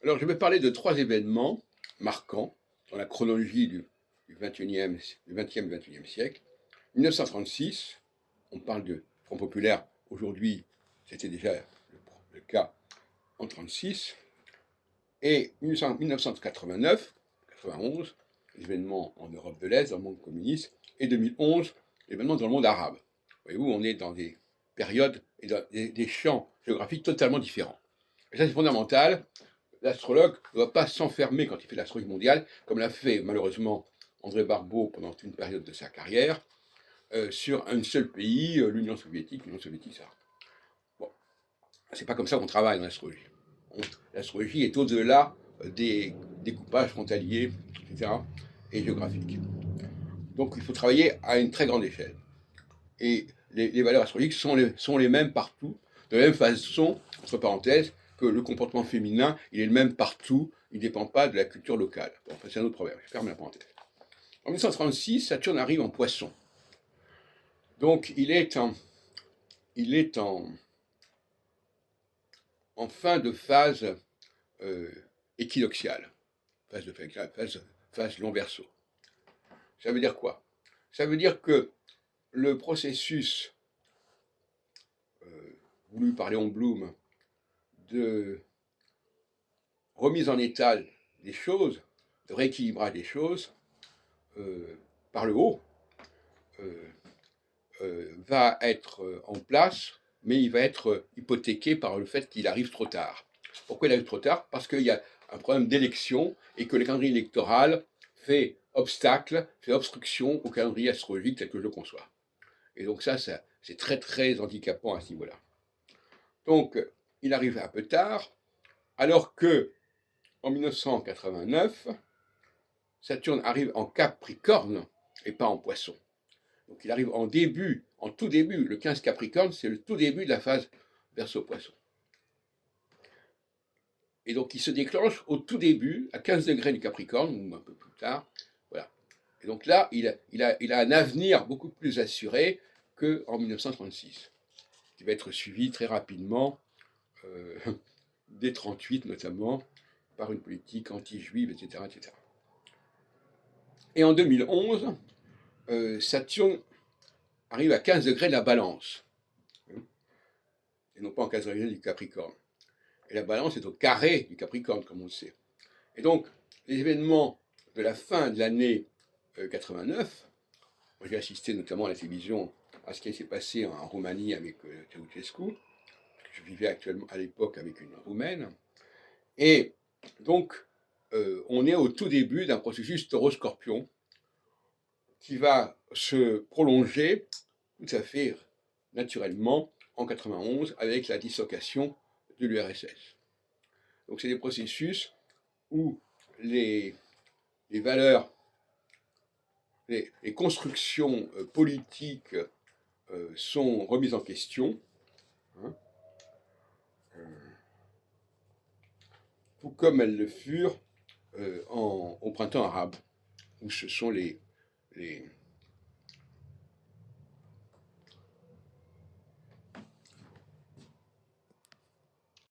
Alors, je vais parler de trois événements marquants dans la chronologie du 21e, du 20e et 21e siècle. 1936, on parle de Front populaire, aujourd'hui c'était déjà le cas en 1936, et 1989, 91, l'événement en Europe de l'Est, dans le monde communiste, et 2011, l'événement dans le monde arabe. Voyez-vous, on est dans des périodes et dans des champs géographiques totalement différents. Et ça, c'est fondamental. L'astrologue ne doit pas s'enfermer quand il fait l'astrologie mondiale, comme l'a fait malheureusement André Barbeau pendant une période de sa carrière, sur un seul pays, l'Union soviétique, ça. Bon, c'est pas comme ça qu'on travaille en astrologie. L'astrologie est au-delà des découpages frontaliers, etc., et géographiques. Donc il faut travailler à une très grande échelle. Et les valeurs astrologiques sont les mêmes partout, de la même façon, entre parenthèses, que le comportement féminin, il est le même partout, il ne dépend pas de la culture locale. Bon, enfin, c'est un autre problème, je ferme la parenthèse. En 1936, Saturne arrive en Poisson. Donc il est en fin de phase euh, équinoxiale, phase long verso. Ça veut dire quoi? Ça veut dire que le processus voulu par Léon Blum de remise en état des choses, de rééquilibrage des choses par le haut, va être en place, mais il va être hypothéqué par le fait qu'il arrive trop tard. Pourquoi il arrive trop tard? Parce qu'il y a un problème d'élection et que le calendrier électoral fait obstacle, fait obstruction au calendrier astrologique tel que je le conçois. Et donc ça c'est très très handicapant à ce niveau-là. Donc il arrive un peu tard, alors que en 1989, Saturne arrive en Capricorne et pas en Poisson. Donc il arrive en tout début, le 15 Capricorne, c'est le tout début de la phase Verseau-Poisson. Et donc il se déclenche au tout début, à 15 degrés du Capricorne, ou un peu plus tard. Voilà. Et donc là, il a un avenir beaucoup plus assuré qu'en 1936, qui va être suivi très rapidement, euh, dès 1938 notamment, par une politique anti-juive, etc., etc. Et en 2011, Saturne arrive à 15 degrés de la balance, et non pas en 15 degrés du Capricorne. Et la balance est au carré du Capricorne, comme on le sait. Et donc, les événements de la fin de l'année 89, moi j'ai assisté notamment à la télévision à ce qui s'est passé en Roumanie avec Ceausescu, je vivais actuellement à l'époque avec une Roumaine, et donc on est au tout début d'un processus taureau-scorpion qui va se prolonger tout à fait naturellement en 91 avec la dislocation de l'URSS. Donc c'est des processus où les, les valeurs, les constructions politiques sont remises en question, hein, tout comme elles le furent au printemps arabe, où ce sont les